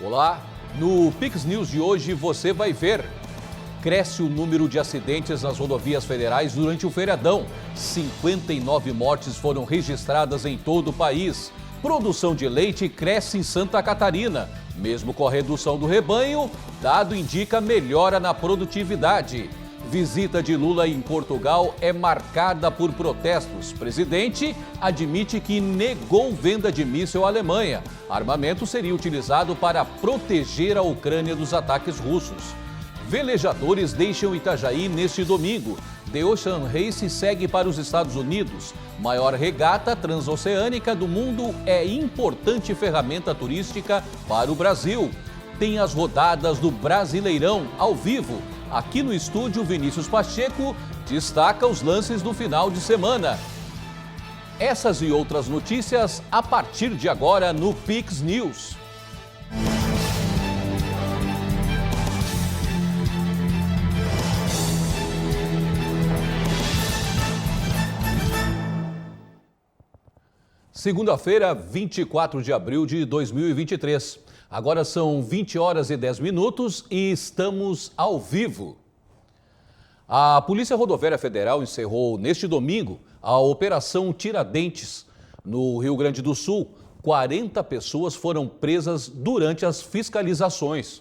Olá, no Pix News de hoje você vai ver. Cresce o número de acidentes nas rodovias federais durante o feriadão. 59 mortes foram registradas em todo o país. Produção de leite cresce em Santa Catarina. Mesmo com a redução do rebanho, dado indica melhora na produtividade. Visita de Lula em Portugal é marcada por protestos. Presidente admite que negou venda de míssil à Alemanha. Armamento seria utilizado para proteger a Ucrânia dos ataques russos. Velejadores deixam Itajaí neste domingo. The Ocean Race segue para os Estados Unidos. Maior regata transoceânica do mundo é importante ferramenta turística para o Brasil. Tem as rodadas do Brasileirão ao vivo. Aqui no estúdio, Vinícius Pacheco destaca os lances do final de semana. Essas e outras notícias a partir de agora no Pix News. Segunda-feira, 24 de abril de 2023. Agora são 20 horas e 10 minutos e estamos ao vivo. A Polícia Rodoviária Federal encerrou neste domingo a Operação Tiradentes. No Rio Grande do Sul, 40 pessoas foram presas durante as fiscalizações.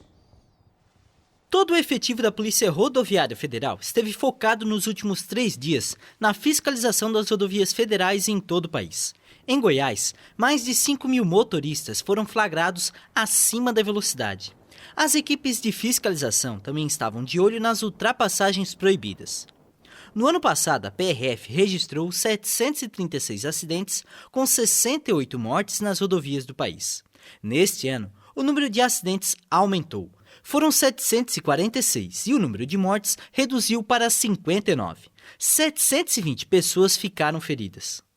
Todo o efetivo da Polícia Rodoviária Federal esteve focado nos últimos 3 dias na fiscalização das rodovias federais em todo o país. Em Goiás, mais de 5.000 motoristas foram flagrados acima da velocidade. As equipes de fiscalização também estavam de olho nas ultrapassagens proibidas. No ano passado, a PRF registrou 736 acidentes, com 68 mortes nas rodovias do país. Neste ano, o número de acidentes aumentou. Foram 746 e o número de mortes reduziu para 59. 720 pessoas ficaram feridas.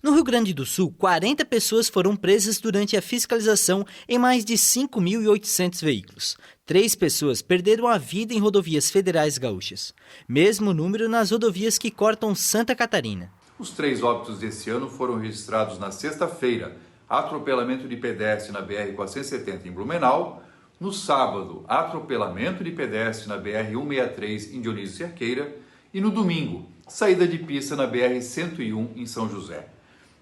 No Rio Grande do Sul, 40 pessoas foram presas durante a fiscalização em mais de 5.800 veículos. 3 pessoas perderam a vida em rodovias federais gaúchas. Mesmo número nas rodovias que cortam Santa Catarina. Os 3 óbitos desse ano foram registrados na sexta-feira. Atropelamento de pedestre na BR-470 em Blumenau. No sábado, atropelamento de pedestre na BR-163 em Dionísio Cerqueira. E no domingo, saída de pista na BR-101 em São José.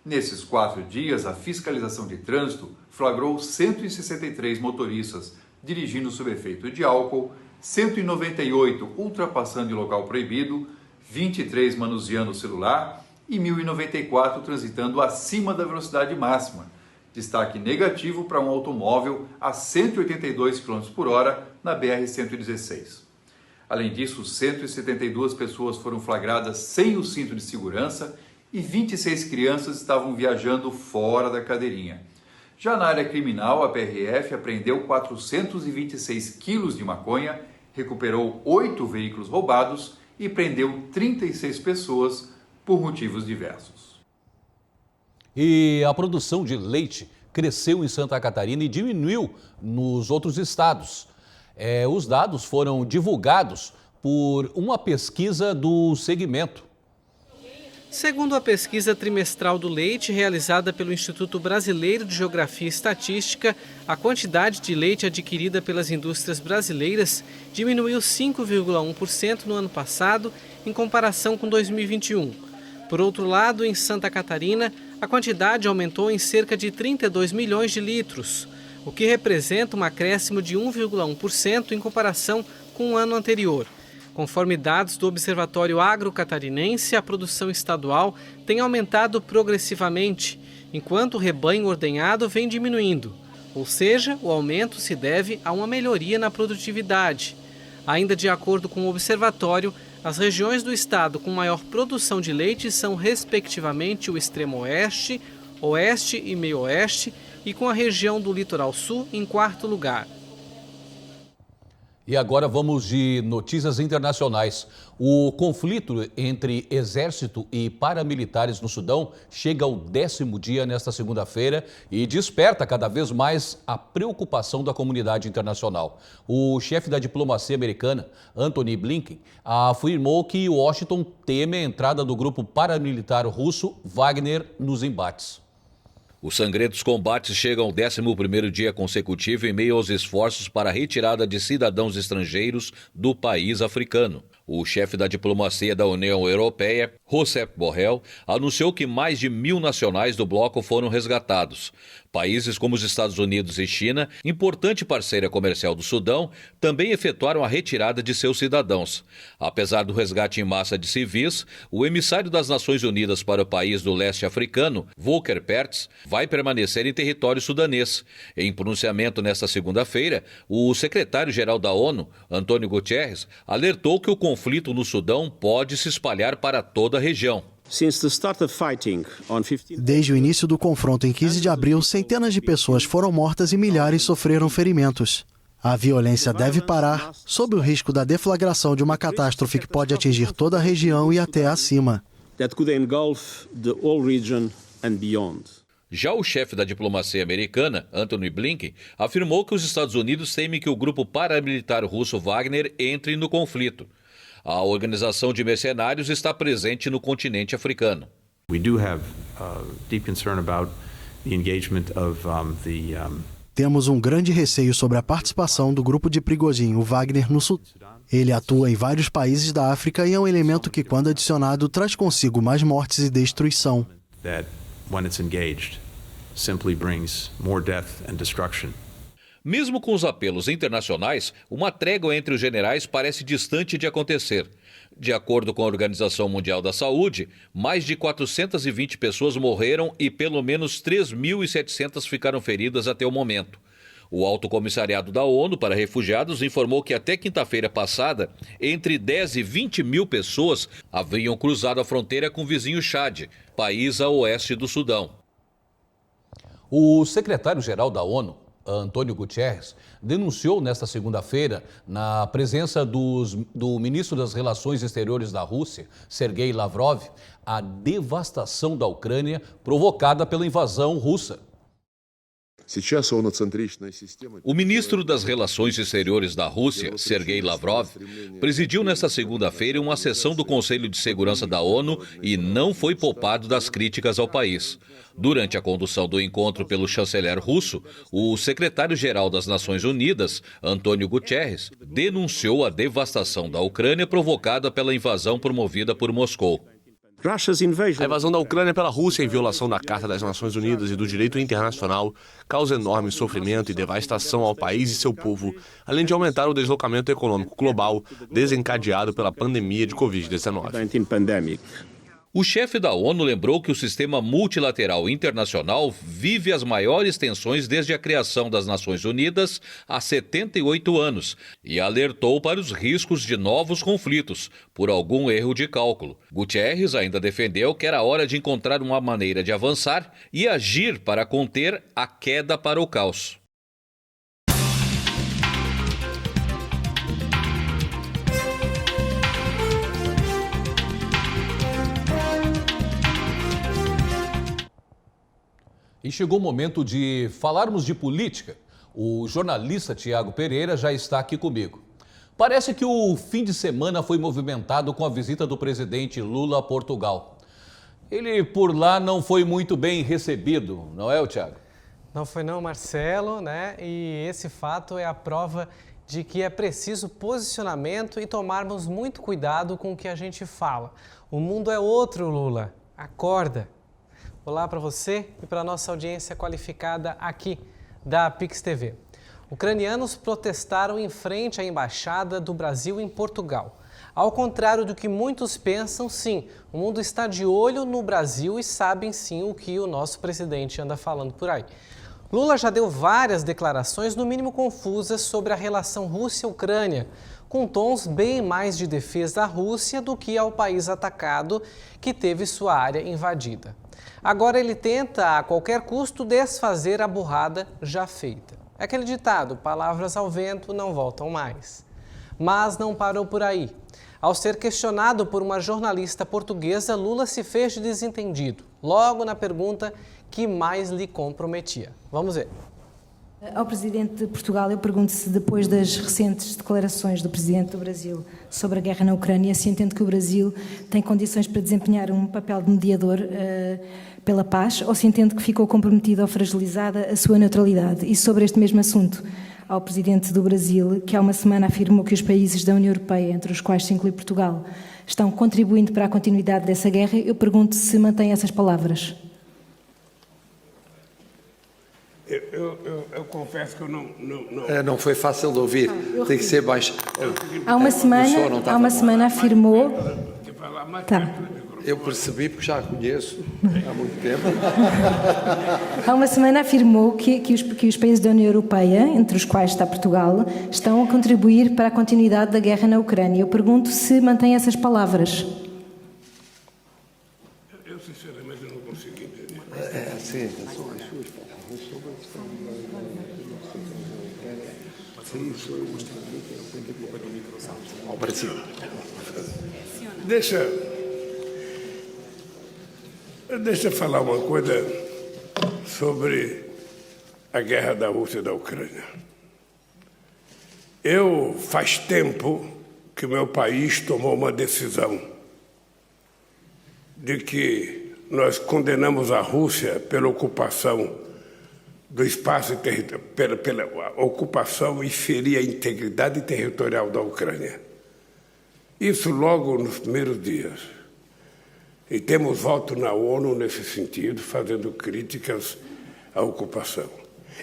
Nesses 4 dias, a fiscalização de trânsito flagrou 163 motoristas dirigindo sob efeito de álcool, 198 ultrapassando em local proibido, 23 manuseando o celular e 1.094 transitando acima da velocidade máxima. Destaque negativo para um automóvel a 182 km por hora na BR-116. Além disso, 172 pessoas foram flagradas sem o cinto de segurança e 26 crianças estavam viajando fora da cadeirinha. Já na área criminal, a PRF apreendeu 426 quilos de maconha, recuperou 8 veículos roubados e prendeu 36 pessoas por motivos diversos. E a produção de leite cresceu em Santa Catarina e diminuiu nos outros estados. Os dados foram divulgados por uma pesquisa do segmento. Segundo a pesquisa trimestral do leite, realizada pelo Instituto Brasileiro de Geografia e Estatística, a quantidade de leite adquirida pelas indústrias brasileiras diminuiu 5,1% no ano passado, em comparação com 2021. Por outro lado, em Santa Catarina, a quantidade aumentou em cerca de 32 milhões de litros, o que representa um acréscimo de 1,1% em comparação com o ano anterior. Conforme dados do Observatório Agro-Catarinense, a produção estadual tem aumentado progressivamente, enquanto o rebanho ordenhado vem diminuindo. Ou seja, o aumento se deve a uma melhoria na produtividade. Ainda de acordo com o observatório, as regiões do estado com maior produção de leite são, respectivamente, o extremo oeste, oeste e meio-oeste, e com a região do litoral sul em 4º lugar. E agora vamos de notícias internacionais. O conflito entre exército e paramilitares no Sudão chega ao 10º dia nesta segunda-feira e desperta cada vez mais a preocupação da comunidade internacional. O chefe da diplomacia americana, Antony Blinken, afirmou que Washington teme a entrada do grupo paramilitar russo Wagner nos embates. Os sangrentos combates chegam ao 11º dia consecutivo em meio aos esforços para a retirada de cidadãos estrangeiros do país africano. O chefe da diplomacia da União Europeia, Josep Borrell, anunciou que mais de 1.000 nacionais do bloco foram resgatados. Países como os Estados Unidos e China, importante parceira comercial do Sudão, também efetuaram a retirada de seus cidadãos. Apesar do resgate em massa de civis, o emissário das Nações Unidas para o país do leste africano, Volker Perthes, vai permanecer em território sudanês. Em pronunciamento nesta segunda-feira, o secretário-geral da ONU, Antônio Guterres, alertou que o conflito no Sudão pode se espalhar para toda a região. Desde o início do confronto em 15 de abril, centenas de pessoas foram mortas e milhares sofreram ferimentos. A violência deve parar, sob o risco da deflagração de uma catástrofe que pode atingir toda a região e até acima. Já o chefe da diplomacia americana, Antony Blinken, afirmou que os Estados Unidos temem que o grupo paramilitar russo Wagner entre no conflito. A organização de mercenários está presente no continente africano. Temos um grande receio sobre a participação do grupo de Prigozhin, o Wagner, no Sudão. Ele atua em vários países da África e é um elemento que, quando adicionado, traz consigo mais mortes e destruição. Mesmo com os apelos internacionais, uma trégua entre os generais parece distante de acontecer. De acordo com a Organização Mundial da Saúde, mais de 420 pessoas morreram e pelo menos 3.700 ficaram feridas até o momento. O Alto Comissariado da ONU para Refugiados informou que até quinta-feira passada, entre 10 e 20 mil pessoas haviam cruzado a fronteira com o vizinho Chad, país a oeste do Sudão. O secretário-geral da ONU, Antônio Guterres, denunciou nesta segunda-feira, na presença do ministro das Relações Exteriores da Rússia, Sergei Lavrov, a devastação da Ucrânia provocada pela invasão russa. O ministro das Relações Exteriores da Rússia, Sergei Lavrov, presidiu nesta segunda-feira uma sessão do Conselho de Segurança da ONU e não foi poupado das críticas ao país. Durante a condução do encontro pelo chanceler russo, o secretário-geral das Nações Unidas, Antônio Guterres, denunciou a devastação da Ucrânia provocada pela invasão promovida por Moscou. A invasão da Ucrânia pela Rússia em violação da Carta das Nações Unidas e do direito internacional causa enorme sofrimento e devastação ao país e seu povo, além de aumentar o deslocamento econômico global desencadeado pela pandemia de Covid-19. O chefe da ONU lembrou que o sistema multilateral internacional vive as maiores tensões desde a criação das Nações Unidas há 78 anos e alertou para os riscos de novos conflitos por algum erro de cálculo. Guterres ainda defendeu que era hora de encontrar uma maneira de avançar e agir para conter a queda para o caos. E chegou o momento de falarmos de política. O jornalista Tiago Pereira já está aqui comigo. Parece que o fim de semana foi movimentado com a visita do presidente Lula a Portugal. Ele por lá não foi muito bem recebido, não é, Tiago? Não foi não, Marcelo, né? E esse fato é a prova de que é preciso posicionamento e tomarmos muito cuidado com o que a gente fala. O mundo é outro, Lula. Acorda! Olá para você e para a nossa audiência qualificada aqui da Pix TV. Ucranianos protestaram em frente à Embaixada do Brasil em Portugal. Ao contrário do que muitos pensam, sim, o mundo está de olho no Brasil e sabem sim o que o nosso presidente anda falando por aí. Lula já deu várias declarações, no mínimo confusas, sobre a relação Rússia-Ucrânia, com tons bem mais de defesa da Rússia do que ao país atacado que teve sua área invadida. Agora ele tenta, a qualquer custo, desfazer a burrada já feita. É aquele ditado, palavras ao vento não voltam mais. Mas não parou por aí. Ao ser questionado por uma jornalista portuguesa, Lula se fez de desentendido, logo na pergunta que mais lhe comprometia. Vamos ver. Ao Presidente de Portugal, eu pergunto se depois das recentes declarações do Presidente do Brasil sobre a guerra na Ucrânia, se entende que o Brasil tem condições para desempenhar um papel de mediador pela paz, ou se entende que ficou comprometida ou fragilizada a sua neutralidade. E sobre este mesmo assunto, ao Presidente do Brasil, que há uma semana afirmou que os países da União Europeia, entre os quais se inclui Portugal, estão contribuindo para a continuidade dessa guerra, eu pergunto se mantém essas palavras. Eu confesso que eu não... Não foi fácil de ouvir, tem que ser baixo. Há uma semana afirmou... Tá. Eu percebi porque já a conheço há muito tempo. Há uma semana afirmou que os países da União Europeia, entre os quais está Portugal, estão a contribuir para a continuidade da guerra na Ucrânia. Eu pergunto se mantém essas palavras. Eu sinceramente não consigo entender. Sim, são as suas palavras. Ao Brasil. Deixa eu falar uma coisa sobre a guerra da Rússia e da Ucrânia. Faz tempo que meu país tomou uma decisão de que nós condenamos a Rússia pela ocupação do espaço pela ocupação e ferir a integridade territorial da Ucrânia. Isso logo nos primeiros dias. E temos voto na ONU nesse sentido, fazendo críticas à ocupação.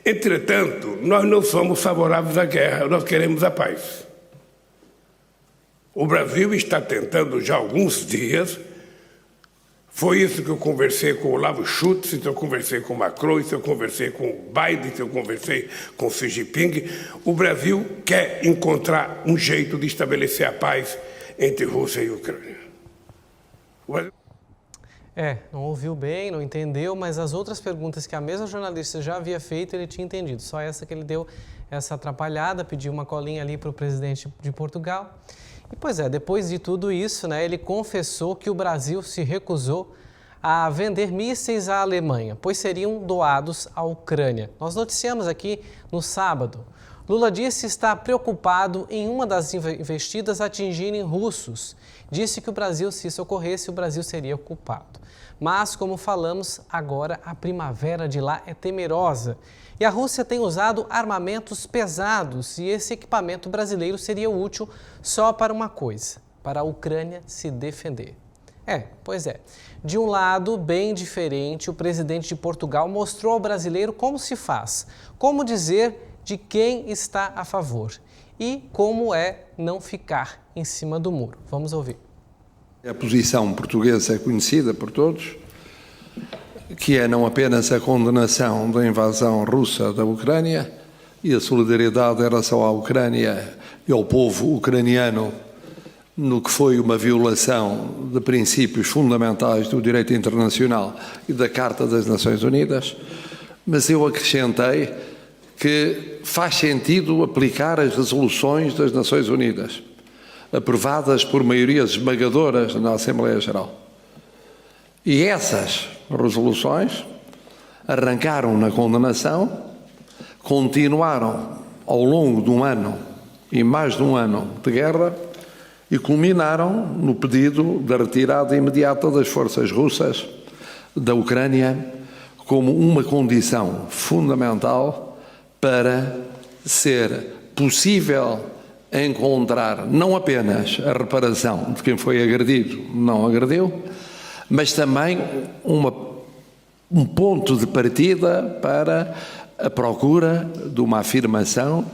Entretanto, nós não somos favoráveis à guerra, nós queremos a paz. O Brasil está tentando já há alguns dias. Foi isso que eu conversei com o Olavo Schultz, isso eu conversei com o Macron, isso eu conversei com o Biden, isso eu conversei com o Xi Jinping. O Brasil quer encontrar um jeito de estabelecer a paz entre Rússia e Ucrânia. Não ouviu bem, não entendeu, mas as outras perguntas que a mesma jornalista já havia feito, ele tinha entendido. Só essa que ele deu essa atrapalhada, pediu uma colinha ali para o presidente de Portugal. E, pois é, depois de tudo isso, ele confessou que o Brasil se recusou a vender mísseis à Alemanha, pois seriam doados à Ucrânia. Nós noticiamos aqui no sábado. Lula disse estar preocupado em uma das investidas atingirem russos. Disse que o Brasil, se isso ocorresse, o Brasil seria culpado. Mas, como falamos, agora a primavera de lá é temerosa. E a Rússia tem usado armamentos pesados e esse equipamento brasileiro seria útil só para uma coisa, para a Ucrânia se defender. Pois é. De um lado, bem diferente, o presidente de Portugal mostrou ao brasileiro como se faz, como dizer de quem está a favor e como é não ficar em cima do muro. Vamos ouvir. A posição portuguesa é conhecida por todos, que é não apenas a condenação da invasão russa da Ucrânia e a solidariedade em relação à Ucrânia e ao povo ucraniano no que foi uma violação de princípios fundamentais do direito internacional e da Carta das Nações Unidas, mas eu acrescentei que faz sentido aplicar as resoluções das Nações Unidas, aprovadas por maiorias esmagadoras na Assembleia Geral. E essas resoluções arrancaram na condenação, continuaram ao longo de um ano e mais de um ano de guerra e culminaram no pedido da retirada imediata das forças russas da Ucrânia como uma condição fundamental para ser possível encontrar não apenas a reparação de quem foi agredido, não agrediu, mas também um ponto de partida para a procura de uma afirmação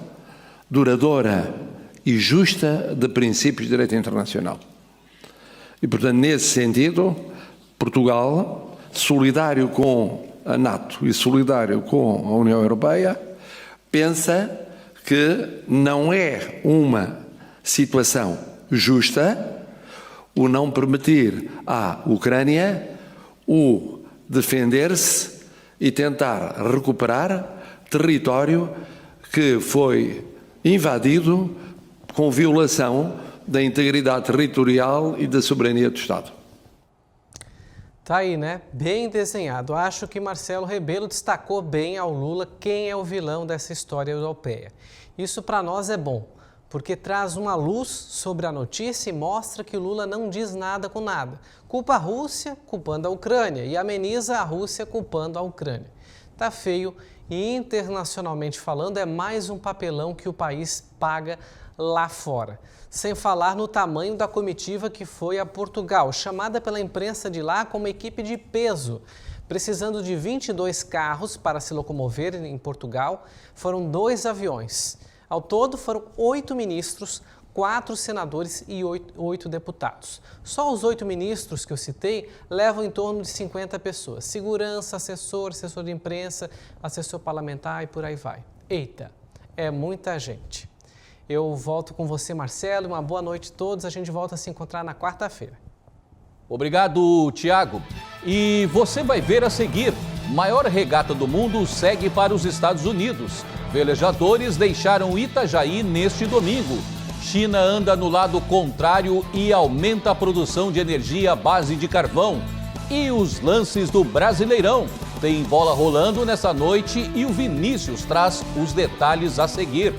duradoura e justa de princípios de direito internacional. E, portanto, nesse sentido, Portugal, solidário com a NATO e solidário com a União Europeia, pensa que não é uma situação justa o não permitir à Ucrânia o defender-se e tentar recuperar território que foi invadido com violação da integridade territorial e da soberania do Estado. Tá aí, né? Bem desenhado. Acho que Marcelo Rebelo destacou bem ao Lula quem é o vilão dessa história europeia. Isso para nós é bom, porque traz uma luz sobre a notícia e mostra que o Lula não diz nada com nada. Culpa a Rússia, culpando a Ucrânia, e ameniza a Rússia culpando a Ucrânia. Tá feio e, internacionalmente falando, é mais um papelão que o país paga lá fora. Sem falar no tamanho da comitiva que foi a Portugal, chamada pela imprensa de lá como equipe de peso. Precisando de 22 carros para se locomover em Portugal, foram 2 aviões. Ao todo, foram 8 ministros, 4 senadores e 8 deputados. Só os 8 ministros que eu citei levam em torno de 50 pessoas. Segurança, assessor de imprensa, assessor parlamentar e por aí vai. Eita, é muita gente. Eu volto com você, Marcelo. Uma boa noite a todos. A gente volta a se encontrar na quarta-feira. Obrigado, Tiago. E você vai ver a seguir. Maior regata do mundo segue para os Estados Unidos. Velejadores deixaram Itajaí neste domingo. China anda no lado contrário e aumenta a produção de energia à base de carvão. E os lances do Brasileirão. Tem bola rolando nessa noite e o Vinícius traz os detalhes a seguir.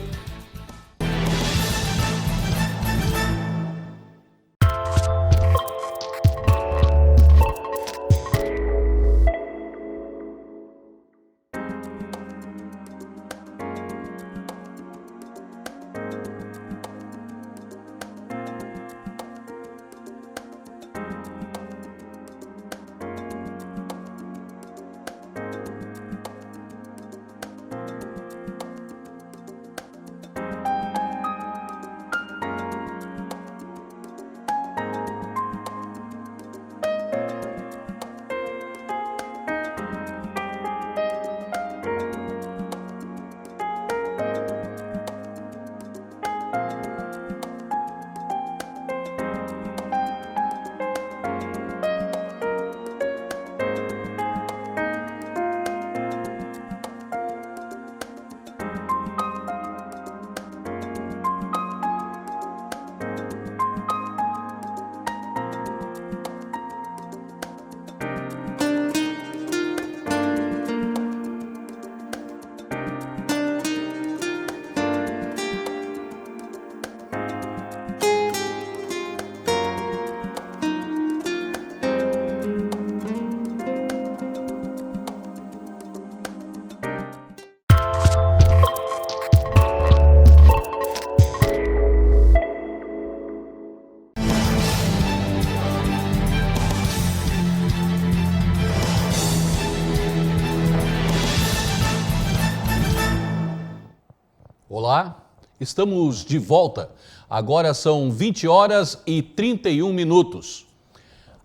Olá, estamos de volta. Agora são 20 horas e 31 minutos.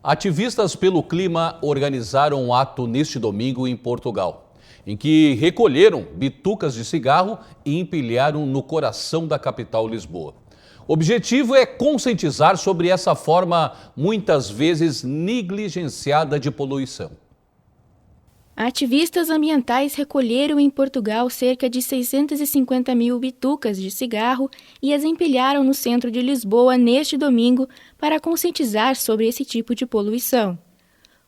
Ativistas pelo clima organizaram um ato neste domingo em Portugal, em que recolheram bitucas de cigarro e empilharam no coração da capital, Lisboa. O objetivo é conscientizar sobre essa forma muitas vezes negligenciada de poluição. Ativistas ambientais recolheram em Portugal cerca de 650 mil bitucas de cigarro e as empilharam no centro de Lisboa neste domingo para conscientizar sobre esse tipo de poluição.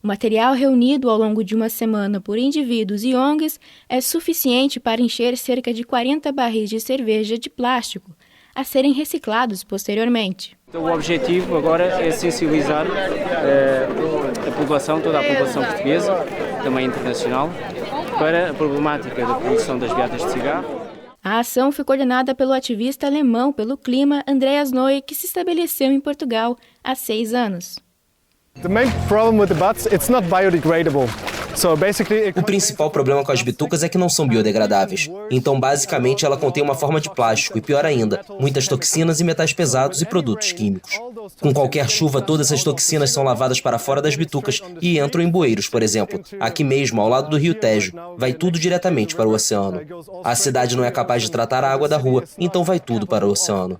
O material reunido ao longo de uma semana por indivíduos e ONGs é suficiente para encher cerca de 40 barris de cerveja de plástico, a serem reciclados posteriormente. O objetivo agora é sensibilizar a população, toda a população portuguesa, também internacional, para a problemática da poluição das beatas de cigarro. A ação foi coordenada pelo ativista alemão pelo clima Andreas Noe, que se estabeleceu em Portugal há 6 anos. The main problem with the butts, it's not biodegradable. O principal problema com as bitucas é que não são biodegradáveis. Então, basicamente, ela contém uma forma de plástico e, pior ainda, muitas toxinas e metais pesados e produtos químicos. Com qualquer chuva, todas essas toxinas são lavadas para fora das bitucas e entram em bueiros, por exemplo. Aqui mesmo, ao lado do Rio Tejo, vai tudo diretamente para o oceano. A cidade não é capaz de tratar a água da rua, então vai tudo para o oceano.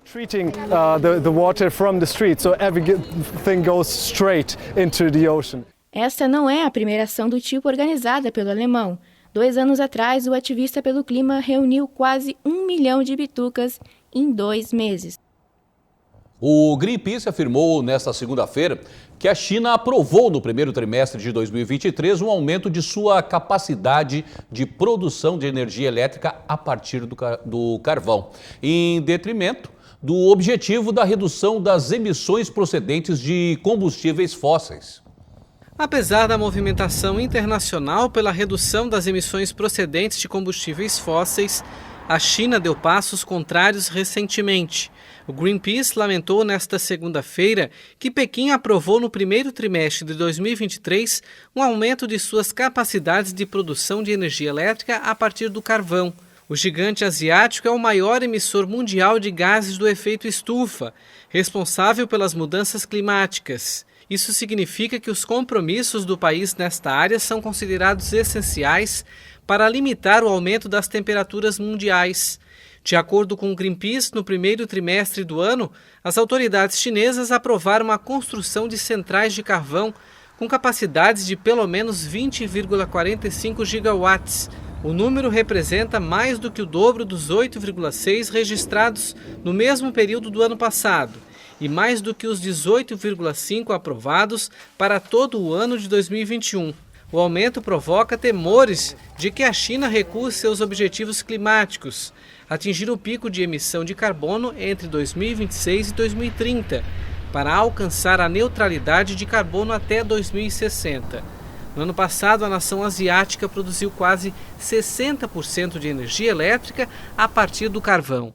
Esta não é a primeira ação do tipo organizada pelo alemão. 2 anos atrás, o ativista pelo clima reuniu quase 1 milhão de bitucas em 2 meses. O Greenpeace afirmou nesta segunda-feira que a China aprovou no primeiro trimestre de 2023 um aumento de sua capacidade de produção de energia elétrica a partir do carvão, em detrimento do objetivo da redução das emissões procedentes de combustíveis fósseis. Apesar da movimentação internacional pela redução das emissões procedentes de combustíveis fósseis, a China deu passos contrários recentemente. O Greenpeace lamentou nesta segunda-feira que Pequim aprovou no primeiro trimestre de 2023 um aumento de suas capacidades de produção de energia elétrica a partir do carvão. O gigante asiático é o maior emissor mundial de gases do efeito estufa, responsável pelas mudanças climáticas. Isso significa que os compromissos do país nesta área são considerados essenciais para limitar o aumento das temperaturas mundiais. De acordo com o Greenpeace, no primeiro trimestre do ano, as autoridades chinesas aprovaram a construção de centrais de carvão com capacidades de pelo menos 20,45 gigawatts. O número representa mais do que o dobro dos 8,6 registrados no mesmo período do ano passado e mais do que os 18,5 aprovados para todo o ano de 2021. O aumento provoca temores de que a China recue seus objetivos climáticos, atingir o pico de emissão de carbono entre 2026 e 2030, para alcançar a neutralidade de carbono até 2060. No ano passado, a nação asiática produziu quase 60% de energia elétrica a partir do carvão.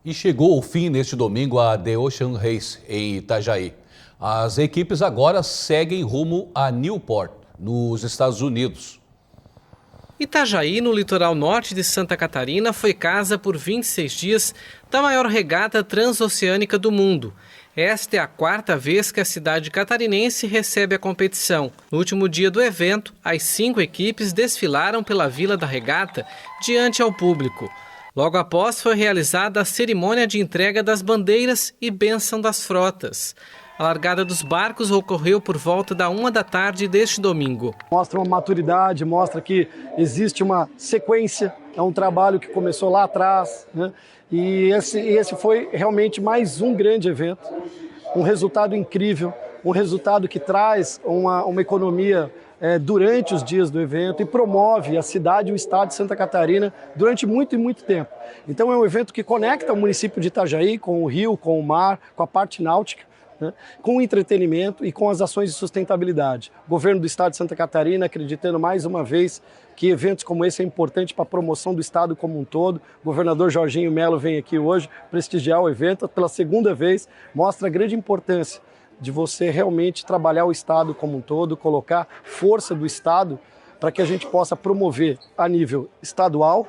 E chegou ao fim neste domingo a The Ocean Race em Itajaí. As equipes agora seguem rumo a Newport, nos Estados Unidos. Itajaí, no litoral norte de Santa Catarina, foi casa por 26 dias da maior regata transoceânica do mundo. Esta é a quarta vez que a cidade catarinense recebe a competição. No último dia do evento, as 5 equipes desfilaram pela Vila da Regata diante ao público. Logo após, foi realizada a cerimônia de entrega das bandeiras e bênção das frotas. A largada dos barcos ocorreu por volta da 1 da tarde deste domingo. Mostra uma maturidade, mostra que existe uma sequência, é um trabalho que começou lá atrás, né? E esse foi realmente mais um grande evento, um resultado incrível, um resultado que traz uma economia durante os dias do evento e promove a cidade e o estado de Santa Catarina durante muito e muito tempo. Então é um evento que conecta o município de Itajaí com o rio, com o mar, com a parte náutica, né, com o entretenimento e com as ações de sustentabilidade. O governo do estado de Santa Catarina acreditando mais uma vez que eventos como esse é importante para a promoção do estado como um todo. O governador Jorginho Melo vem aqui hoje prestigiar o evento pela segunda vez, mostra a grande importância de você realmente trabalhar o estado como um todo, colocar força do estado para que a gente possa promover a nível estadual,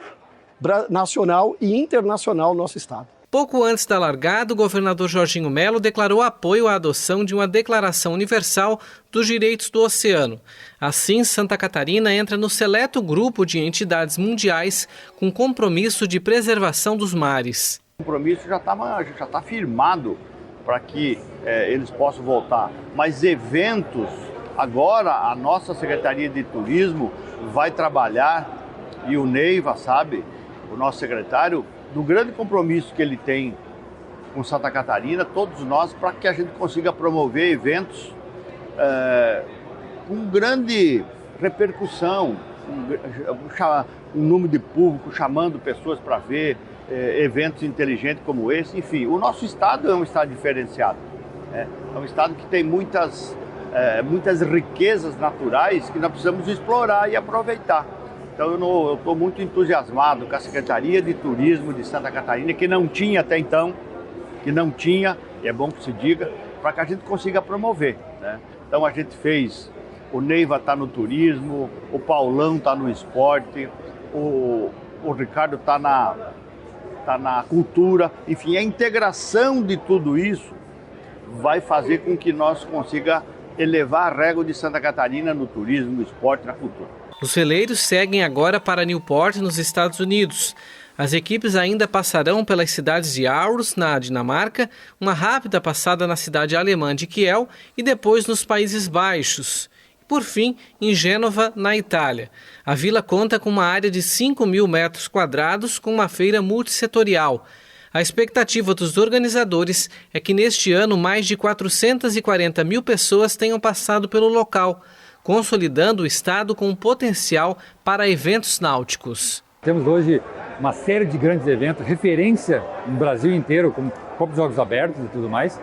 nacional e internacional o nosso estado. Pouco antes da largada, o governador Jorginho Melo declarou apoio à adoção de uma Declaração Universal dos Direitos do Oceano. Assim, Santa Catarina entra no seleto grupo de entidades mundiais com compromisso de preservação dos mares. O compromisso já está firmado para que eles possam voltar. Mas eventos, agora a nossa Secretaria de Turismo vai trabalhar, e o Neiva, sabe, o nosso secretário, do grande compromisso que ele tem com Santa Catarina, todos nós, para que a gente consiga promover eventos com grande repercussão, um número de público, chamando pessoas para ver eventos inteligentes como esse. Enfim, o nosso estado é um estado diferenciado. É um estado que tem muitas riquezas naturais que nós precisamos explorar e aproveitar. Então eu estou muito entusiasmado com a Secretaria de Turismo de Santa Catarina, que não tinha até então, e é bom que se diga, para que a gente consiga promover, né? Então a gente fez, o Neiva está no turismo, o Paulão está no esporte, o Ricardo está na cultura, enfim, a integração de tudo isso vai fazer com que nós consiga elevar a régua de Santa Catarina no turismo, no esporte e na cultura. Os veleiros seguem agora para Newport, nos Estados Unidos. As equipes ainda passarão pelas cidades de Aarhus, na Dinamarca, uma rápida passada na cidade alemã de Kiel e depois nos Países Baixos. Por fim, em Gênova, na Itália. A vila conta com uma área de 5.000 metros quadrados com uma feira multissetorial. A expectativa dos organizadores é que neste ano mais de 440 mil pessoas tenham passado pelo local, consolidando o estado com um potencial para eventos náuticos. Temos hoje uma série de grandes eventos, referência no Brasil inteiro, como Copa dos Jogos Abertos e tudo mais.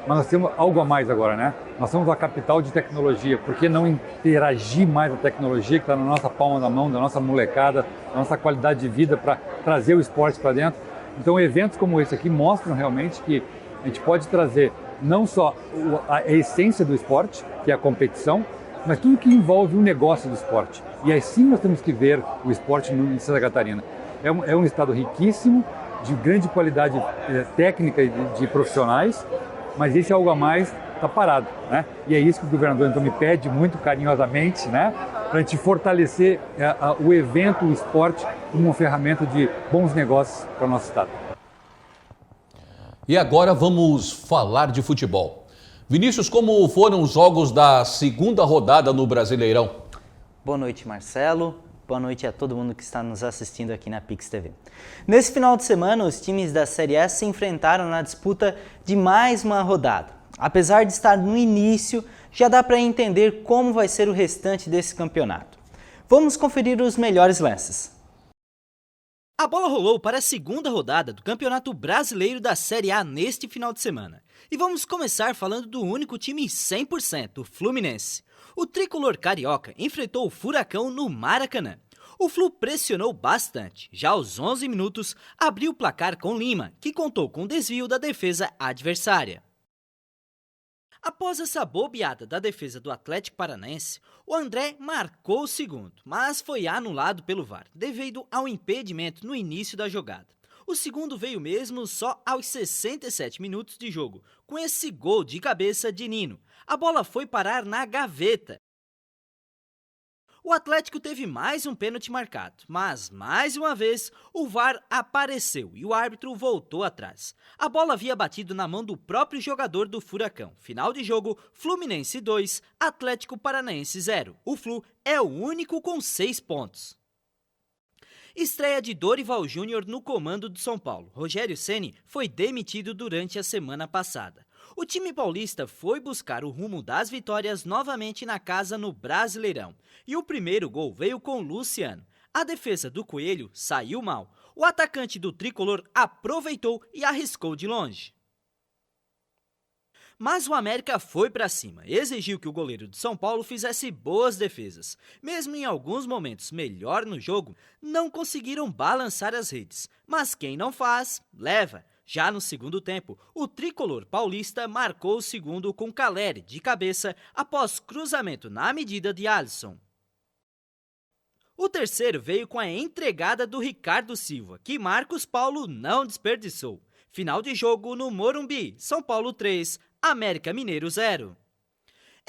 Mas nós temos algo a mais agora, né? Nós somos a capital de tecnologia. Por que não interagir mais a tecnologia que está na nossa palma da mão, da nossa molecada, da nossa qualidade de vida para trazer o esporte para dentro? Então eventos como esse aqui mostram realmente que a gente pode trazer não só a essência do esporte, que é a competição, mas tudo que envolve o negócio do esporte. E assim nós temos que ver o esporte em Santa Catarina. É um estado riquíssimo, de grande qualidade técnica e de profissionais, mas esse algo a mais está parado, né? E é isso que o governador então me pede muito carinhosamente, né? Para a gente fortalecer o evento, o esporte, como uma ferramenta de bons negócios para o nosso estado. E agora vamos falar de futebol. Vinícius, como foram os jogos da segunda rodada no Brasileirão? Boa noite, Marcelo. Boa noite a todo mundo que está nos assistindo aqui na Pix TV. Nesse final de semana, os times da Série A se enfrentaram na disputa de mais uma rodada. Apesar de estar no início, já dá para entender como vai ser o restante desse campeonato. Vamos conferir os melhores lances. A bola rolou para a segunda rodada do Campeonato Brasileiro da Série A neste final de semana. E vamos começar falando do único time 100%, o Fluminense. O tricolor carioca enfrentou o Furacão no Maracanã. O Flu pressionou bastante. Já aos 11 minutos, abriu o placar com Lima, que contou com o desvio da defesa adversária. Após essa bobeada da defesa do Atlético Paranaense, o André marcou o segundo, mas foi anulado pelo VAR, devido ao impedimento no início da jogada. O segundo veio mesmo só aos 67 minutos de jogo, com esse gol de cabeça de Nino. A bola foi parar na gaveta. O Atlético teve mais um pênalti marcado, mas mais uma vez o VAR apareceu e o árbitro voltou atrás. A bola havia batido na mão do próprio jogador do Furacão. Final de jogo, Fluminense 2, Atlético Paranaense 0. O Flu é o único com 6 pontos. Estreia de Dorival Júnior no comando do São Paulo. Rogério Ceni foi demitido durante a semana passada. O time paulista foi buscar o rumo das vitórias novamente na casa no Brasileirão. E o primeiro gol veio com Luciano. A defesa do Coelho saiu mal. O atacante do tricolor aproveitou e arriscou de longe. Mas o América foi para cima, exigiu que o goleiro de São Paulo fizesse boas defesas. Mesmo em alguns momentos melhor no jogo, não conseguiram balançar as redes. Mas quem não faz, leva. Já no segundo tempo, o tricolor paulista marcou o segundo com Caleri de cabeça após cruzamento na medida de Alisson. O terceiro veio com a entregada do Ricardo Silva, que Marcos Paulo não desperdiçou. Final de jogo no Morumbi, São Paulo 3, América Mineiro 0.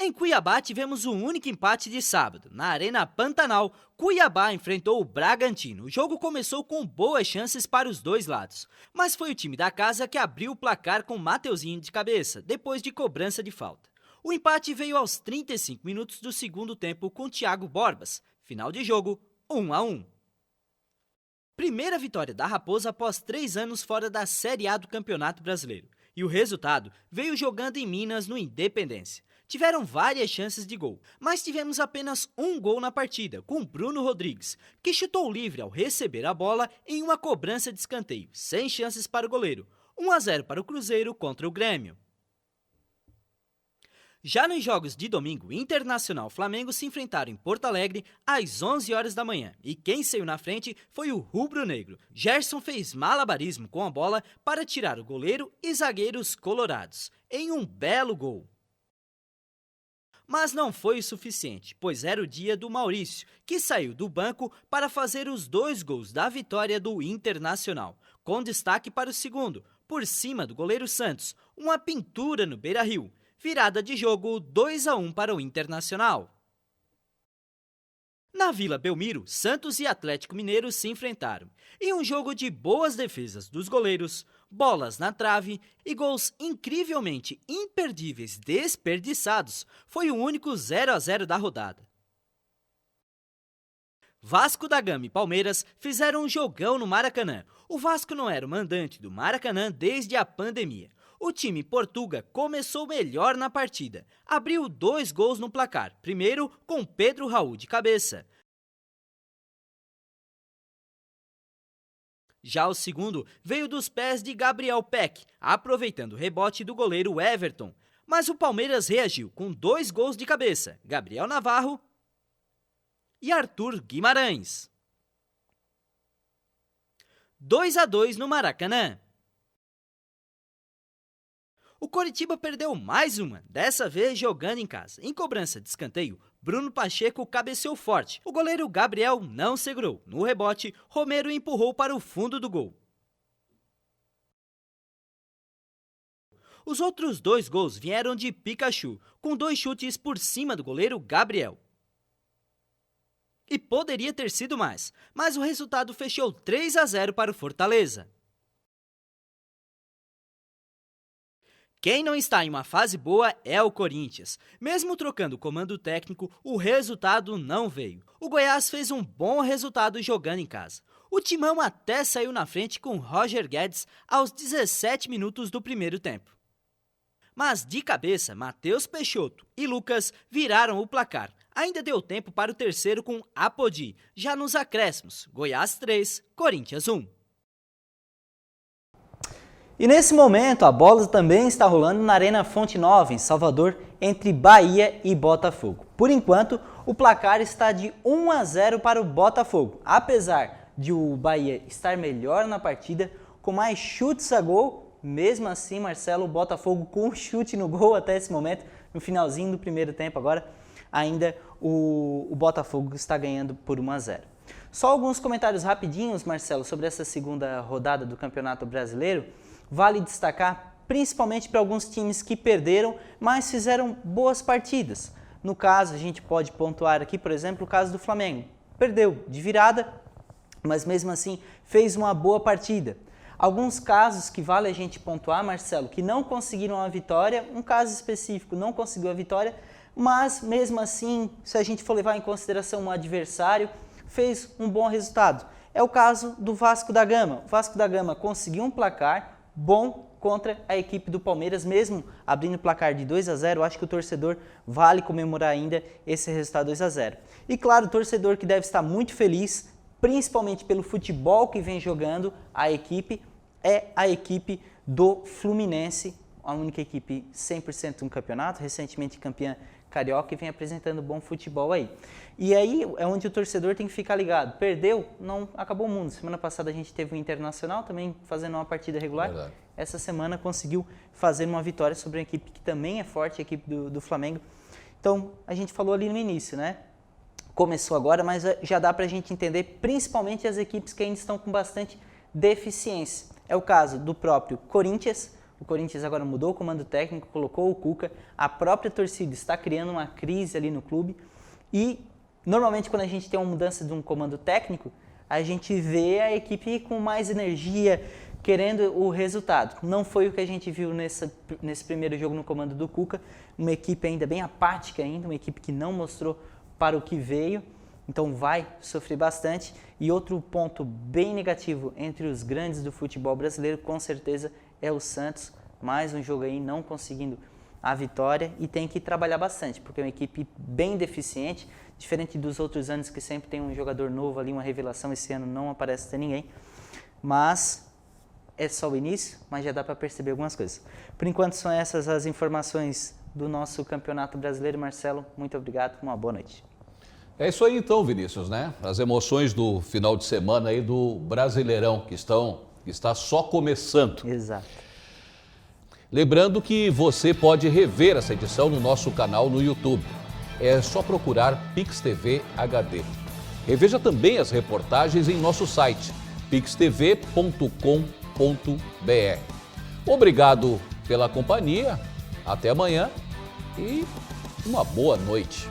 Em Cuiabá tivemos o único empate de sábado. Na Arena Pantanal, Cuiabá enfrentou o Bragantino. O jogo começou com boas chances para os dois lados, mas foi o time da casa que abriu o placar com Mateuzinho de cabeça, depois de cobrança de falta. O empate veio aos 35 minutos do segundo tempo com Thiago Borbas. Final de jogo, 1-1. Primeira vitória da Raposa após 3 anos fora da Série A do Campeonato Brasileiro. E o resultado veio jogando em Minas no Independência. Tiveram várias chances de gol, mas tivemos apenas um gol na partida, com Bruno Rodrigues, que chutou livre ao receber a bola em uma cobrança de escanteio, sem chances para o goleiro. 1-0 para o Cruzeiro contra o Grêmio. Já nos jogos de domingo, Internacional e Flamengo se enfrentaram em Porto Alegre às 11 horas da manhã. E quem saiu na frente foi o rubro-negro. Gerson fez malabarismo com a bola para tirar o goleiro e zagueiros colorados, em um belo gol. Mas não foi o suficiente, pois era o dia do Maurício, que saiu do banco para fazer os 2 gols da vitória do Internacional, com destaque para o segundo, por cima do goleiro Santos, uma pintura no Beira-Rio. Virada de jogo 2-1 para o Internacional. Na Vila Belmiro, Santos e Atlético Mineiro se enfrentaram. E um jogo de boas defesas dos goleiros, bolas na trave e gols incrivelmente imperdíveis desperdiçados foi o único 0-0 da rodada. Vasco da Gama e Palmeiras fizeram um jogão no Maracanã. O Vasco não era o mandante do Maracanã desde a pandemia. O time Portuga começou melhor na partida. Abriu 2 gols no placar. Primeiro com Pedro Raul de cabeça. Já o segundo veio dos pés de Gabriel Peck, aproveitando o rebote do goleiro Everton. Mas o Palmeiras reagiu com 2 gols de cabeça. Gabriel Navarro e Arthur Guimarães. 2-2 no Maracanã. O Coritiba perdeu mais uma, dessa vez jogando em casa. Em cobrança de escanteio, Bruno Pacheco cabeceou forte. O goleiro Gabriel não segurou. No rebote, Romero empurrou para o fundo do gol. Os outros 2 gols vieram de Pikachu, com 2 chutes por cima do goleiro Gabriel. E poderia ter sido mais, mas o resultado fechou 3-0 para o Fortaleza. Quem não está em uma fase boa é o Corinthians. Mesmo trocando o comando técnico, o resultado não veio. O Goiás fez um bom resultado jogando em casa. O Timão até saiu na frente com Roger Guedes aos 17 minutos do primeiro tempo. Mas de cabeça, Matheus Peixoto e Lucas viraram o placar. Ainda deu tempo para o terceiro com Apodi. Já nos acréscimos, Goiás 3, Corinthians 1. E nesse momento, a bola também está rolando na Arena Fonte Nova, em Salvador, entre Bahia e Botafogo. Por enquanto, o placar está de 1-0 para o Botafogo. Apesar de o Bahia estar melhor na partida, com mais chutes a gol, mesmo assim, Marcelo, o Botafogo com um chute no gol até esse momento, no finalzinho do primeiro tempo agora, ainda o Botafogo está ganhando por 1-0. Só alguns comentários rapidinhos, Marcelo, sobre essa segunda rodada do Campeonato Brasileiro. Vale destacar principalmente para alguns times que perderam, mas fizeram boas partidas. No caso, a gente pode pontuar aqui, por exemplo, o caso do Flamengo. Perdeu de virada, mas mesmo assim fez uma boa partida. Alguns casos que vale a gente pontuar, Marcelo, que não conseguiram a vitória, um caso específico não conseguiu a vitória, mas mesmo assim, se a gente for levar em consideração o adversário, fez um bom resultado. É o caso do Vasco da Gama. O Vasco da Gama conseguiu um placar bom contra a equipe do Palmeiras, mesmo abrindo o placar de 2-0, eu acho que o torcedor vale comemorar ainda esse resultado 2-0. E claro, o torcedor que deve estar muito feliz, principalmente pelo futebol que vem jogando a equipe, é a equipe do Fluminense, a única equipe 100% no campeonato, recentemente campeã carioca e vem apresentando bom futebol aí. E aí é onde o torcedor tem que ficar ligado. Perdeu, não acabou o mundo. Semana passada a gente teve o Internacional também fazendo uma partida regular. Verdade. Essa semana conseguiu fazer uma vitória sobre uma equipe que também é forte, a equipe do Flamengo. Então, a gente falou ali no início, né? Começou agora, mas já dá pra gente entender principalmente as equipes que ainda estão com bastante deficiência. É o caso do próprio Corinthians. O Corinthians agora mudou o comando técnico, colocou o Cuca, a própria torcida está criando uma crise ali no clube e normalmente quando a gente tem uma mudança de um comando técnico, a gente vê a equipe com mais energia, querendo o resultado. Não foi o que a gente viu nesse primeiro jogo no comando do Cuca, uma equipe ainda bem apática ainda, uma equipe que não mostrou para o que veio, então vai sofrer bastante. E outro ponto bem negativo entre os grandes do futebol brasileiro, com certeza, é o Santos, mais um jogo aí não conseguindo a vitória e tem que trabalhar bastante, porque é uma equipe bem deficiente, diferente dos outros anos que sempre tem um jogador novo ali, uma revelação, esse ano não aparece ter ninguém, mas é só o início, mas já dá para perceber algumas coisas. Por enquanto são essas as informações do nosso Campeonato Brasileiro. Marcelo, muito obrigado, uma boa noite. É isso aí então, Vinícius, né? As emoções do final de semana aí do Brasileirão, que está só começando. Exato. Lembrando que você pode rever essa edição no nosso canal no YouTube. É só procurar Pix TV HD. Reveja também as reportagens em nosso site, pixtv.com.br. Obrigado pela companhia, até amanhã e uma boa noite.